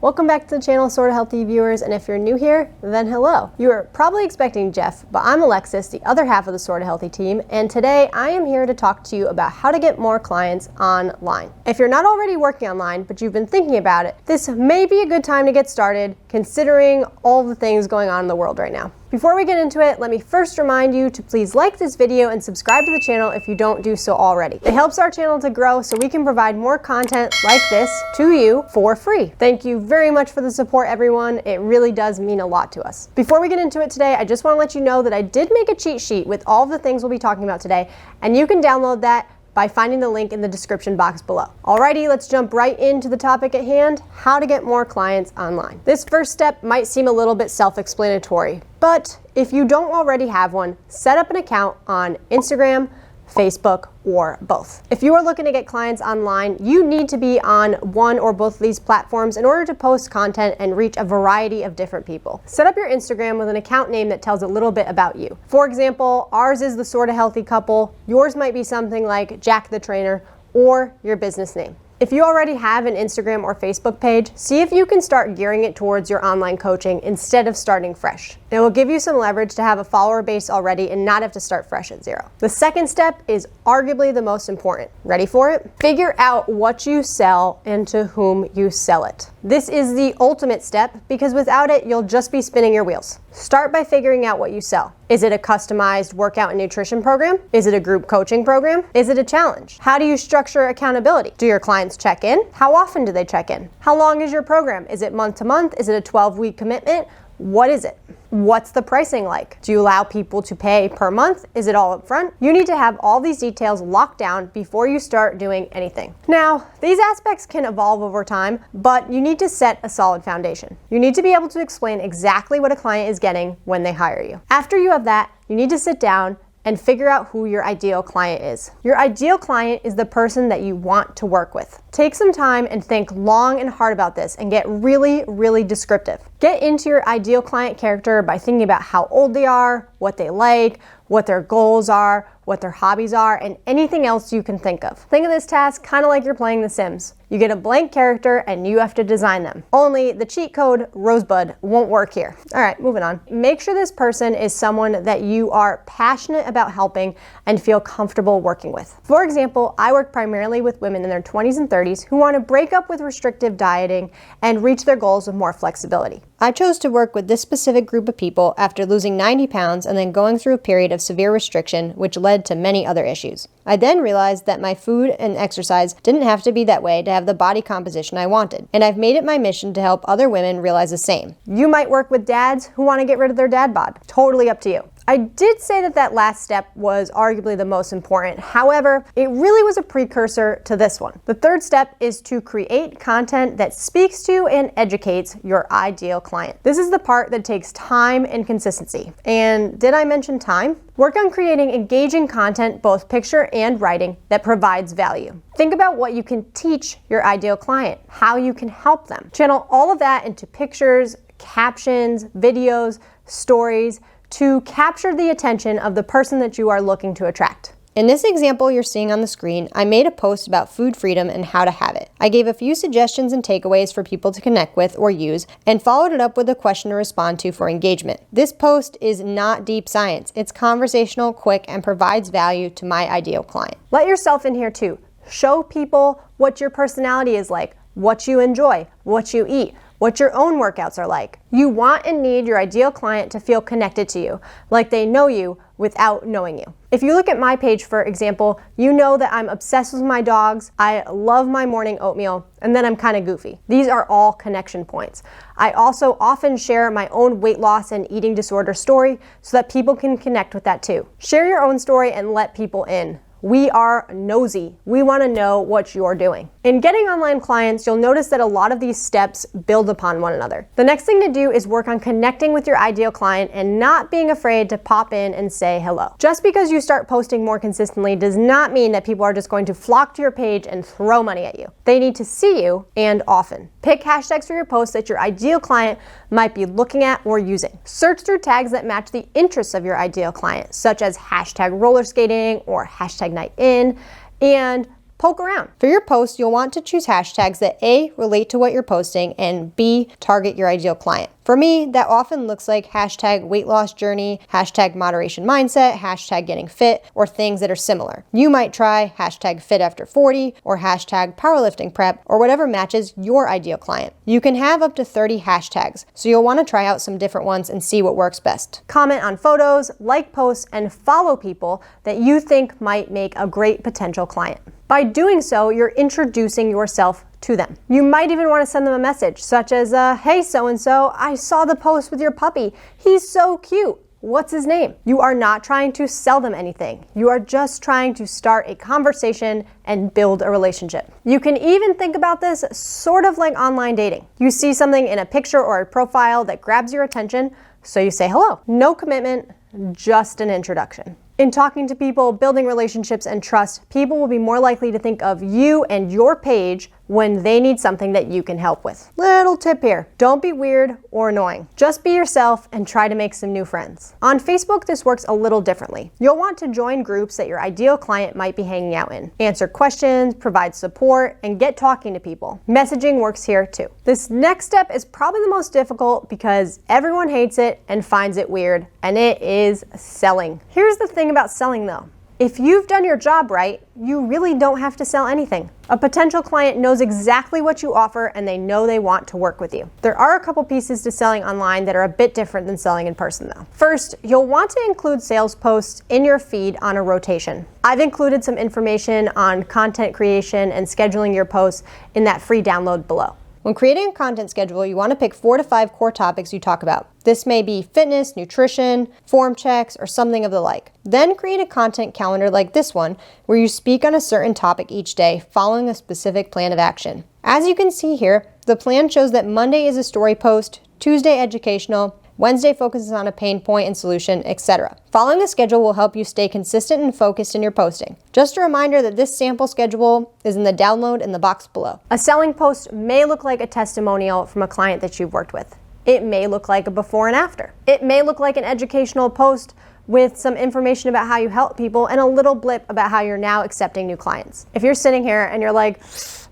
Welcome back to the channel, Sorta Healthy viewers, and if you're new here, then hello. You are probably expecting Jeff, but I'm Alexis, the other half of the Sorta Healthy team, and today I am here to talk to you about how to get more clients online. If you're not already working online, but you've been thinking about it, this may be a good time to get started, considering all the things going on in the world right now. Before we get into it, let me first remind you to please like this video and subscribe to the channel if you don't do so already. It helps our channel to grow so we can provide more content like this to you for free. Thank you very much for the support, everyone. It really does mean a lot to us. Before we get into it today, I just want to let you know that I did make a cheat sheet with all of the things we'll be talking about today, and you can download that by finding the link in the description box below. Alrighty, let's jump right into the topic at hand, how to get more clients online. This first step might seem a little bit self-explanatory, but if you don't already have one, set up an account on Instagram, Facebook, or both. If you are looking to get clients online, you need to be on one or both of these platforms in order to post content and reach a variety of different people. Set up your Instagram with an account name that tells a little bit about you. For example, ours is the Sorta Healthy Couple. Yours might be something like Jack the Trainer or your business name. If you already have an Instagram or Facebook page, see if you can start gearing it towards your online coaching instead of starting fresh. It will give you some leverage to have a follower base already and not have to start fresh at zero. The second step is arguably the most important. Ready for it? Figure out what you sell and to whom you sell it. This is the ultimate step because without it, you'll just be spinning your wheels. Start by figuring out what you sell. Is it a customized workout and nutrition program? Is it a group coaching program? Is it a challenge? How do you structure accountability? Do your clients check in? How often do they check in? How long is your program? Is it month to month? Is it a 12-week commitment? What is it? What's the pricing like? Do you allow people to pay per month? Is it all up front? You need to have all these details locked down before you start doing anything. Now, these aspects can evolve over time, but you need to set a solid foundation. You need to be able to explain exactly what a client is getting when they hire you. After you have that, you need to sit down and figure out who your ideal client is. Your ideal client is the person that you want to work with. Take some time and think long and hard about this and get really, really descriptive. Get into your ideal client character by thinking about how old they are, what they like, what their goals are, what their hobbies are, and anything else you can think of. Think of this task kind of like you're playing The Sims. You get a blank character and you have to design them. Only the cheat code Rosebud won't work here. All right, moving on. Make sure this person is someone that you are passionate about helping and feel comfortable working with. For example, I work primarily with women in their 20s and 30s who want to break up with restrictive dieting and reach their goals with more flexibility. I chose to work with this specific group of people after losing 90 pounds and then going through a period of severe restriction, which led to many other issues. I then realized that my food and exercise didn't have to be that way to have the body composition I wanted, and I've made it my mission to help other women realize the same. You might work with dads who want to get rid of their dad bod. Totally up to you. I did say that last step was arguably the most important. However, it really was a precursor to this one. The third step is to create content that speaks to and educates your ideal client. This is the part that takes time and consistency. And did I mention time? Work on creating engaging content, both picture and writing, that provides value. Think about what you can teach your ideal client, how you can help them. Channel all of that into pictures, captions, videos, stories, to capture the attention of the person that you are looking to attract. In this example you're seeing on the screen, I made a post about food freedom and how to have it. I gave a few suggestions and takeaways for people to connect with or use, and followed it up with a question to respond to for engagement. This post is not deep science. It's conversational, quick, and provides value to my ideal client. Let yourself in here too. Show people what your personality is like, what you enjoy, what you eat, what your own workouts are like. You want and need your ideal client to feel connected to you, like they know you without knowing you. If you look at my page, for example, you know that I'm obsessed with my dogs, I love my morning oatmeal, and then I'm kind of goofy. These are all connection points. I also often share my own weight loss and eating disorder story so that people can connect with that too. Share your own story and let people in. We are nosy. We want to know what you're doing. In getting online clients, you'll notice that a lot of these steps build upon one another. The next thing to do is work on connecting with your ideal client and not being afraid to pop in and say hello. Just because you start posting more consistently does not mean that people are just going to flock to your page and throw money at you. They need to see you, and often. Pick hashtags for your posts that your ideal client might be looking at or using. Search through tags that match the interests of your ideal client, such as hashtag roller skating or hashtag night in, and Poke around. For your post, you'll want to choose hashtags that A, relate to what you're posting, and B, target your ideal client. For me, that often looks like hashtag weight loss journey, hashtag moderation mindset, hashtag getting fit, or things that are similar. You might try hashtag fit after 40 or hashtag powerlifting prep or whatever matches your ideal client. You can have up to 30 hashtags, so you'll want to try out some different ones and see what works best. Comment on photos, like posts, and follow people that you think might make a great potential client. By doing so, you're introducing yourself to them. You might even want to send them a message such as, hey so-and-so, I saw the post with your puppy. He's so cute. What's his name? You are not trying to sell them anything. You are just trying to start a conversation and build a relationship. You can even think about this sort of like online dating. You see something in a picture or a profile that grabs your attention, so you say hello. No commitment, just an introduction. In talking to people, building relationships and trust, people will be more likely to think of you and your page when they need something that you can help with. Little tip here, don't be weird or annoying. Just be yourself and try to make some new friends. On Facebook, this works a little differently. You'll want to join groups that your ideal client might be hanging out in. Answer questions, provide support, and get talking to people. Messaging works here too. This next step is probably the most difficult because everyone hates it and finds it weird, and it is selling. Here's the thing about selling though. If you've done your job right, you really don't have to sell anything. A potential client knows exactly what you offer and they know they want to work with you. There are a couple pieces to selling online that are a bit different than selling in person though. First, you'll want to include sales posts in your feed on a rotation. I've included some information on content creation and scheduling your posts in that free download below. When creating a content schedule, you want to pick 4 to 5 core topics you talk about. This may be fitness, nutrition, form checks, or something of the like. Then create a content calendar like this one, where you speak on a certain topic each day, following a specific plan of action. As you can see here, the plan shows that Monday is a story post, Tuesday educational, Wednesday focuses on a pain point and solution, etc. Following a schedule will help you stay consistent and focused in your posting. Just a reminder that this sample schedule is in the download in the box below. A selling post may look like a testimonial from a client that you've worked with. It may look like a before and after. It may look like an educational post with some information about how you help people and a little blip about how you're now accepting new clients. If you're sitting here and you're like,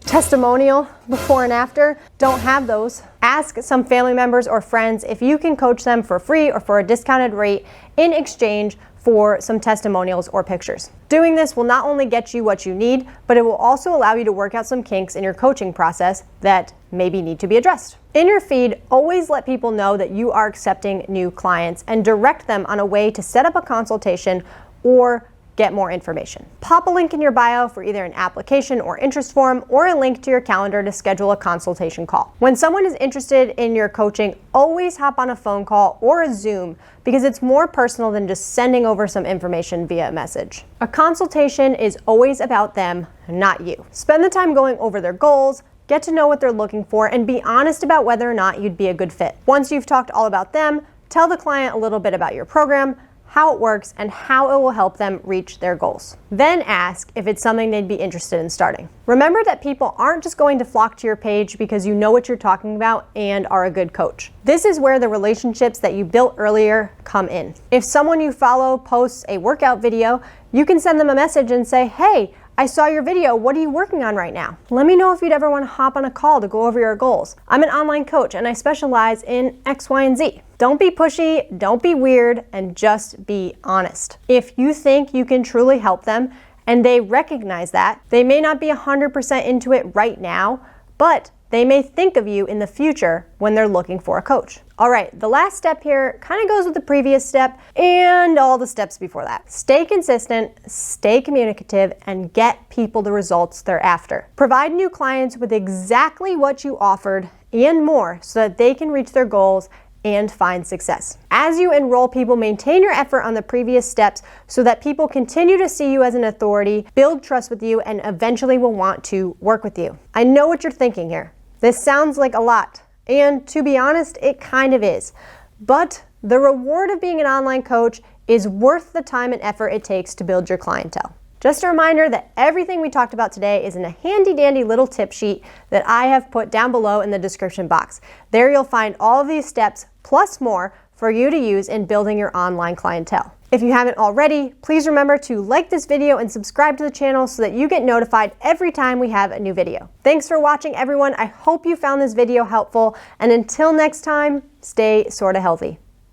testimonial before and after, don't have those. Ask some family members or friends if you can coach them for free or for a discounted rate in exchange for some testimonials or pictures. Doing this will not only get you what you need, but it will also allow you to work out some kinks in your coaching process that maybe need to be addressed. In your feed, always let people know that you are accepting new clients and direct them on a way to set up a consultation or get more information. Pop a link in your bio for either an application or interest form or a link to your calendar to schedule a consultation call. When someone is interested in your coaching, always hop on a phone call or a Zoom because it's more personal than just sending over some information via a message. A consultation is always about them, not you. Spend the time going over their goals, get to know what they're looking for, and be honest about whether or not you'd be a good fit. Once you've talked all about them, tell the client a little bit about your program, how it works, and how it will help them reach their goals. Then ask if it's something they'd be interested in starting. Remember that people aren't just going to flock to your page because you know what you're talking about and are a good coach. This is where the relationships that you built earlier come in. If someone you follow posts a workout video, you can send them a message and say, hey, I saw your video, what are you working on right now? Let me know if you'd ever want to hop on a call to go over your goals. I'm an online coach and I specialize in X, Y, and Z. Don't be pushy, don't be weird, and just be honest. If you think you can truly help them and they recognize that, they may not be 100% into it right now, but they may think of you in the future when they're looking for a coach. All right, the last step here kind of goes with the previous step and all the steps before that. Stay consistent, stay communicative, and get people the results they're after. Provide new clients with exactly what you offered and more so that they can reach their goals and find success. As you enroll people, maintain your effort on the previous steps so that people continue to see you as an authority, build trust with you, and eventually will want to work with you. I know what you're thinking here. This sounds like a lot, and to be honest, it kind of is. But the reward of being an online coach is worth the time and effort it takes to build your clientele. Just a reminder that everything we talked about today is in a handy-dandy little tip sheet that I have put down below in the description box. There you'll find all of these steps plus more for you to use in building your online clientele. If you haven't already, please remember to like this video and subscribe to the channel so that you get notified every time we have a new video. Thanks for watching, everyone. I hope you found this video helpful, and until next time, stay sorta healthy.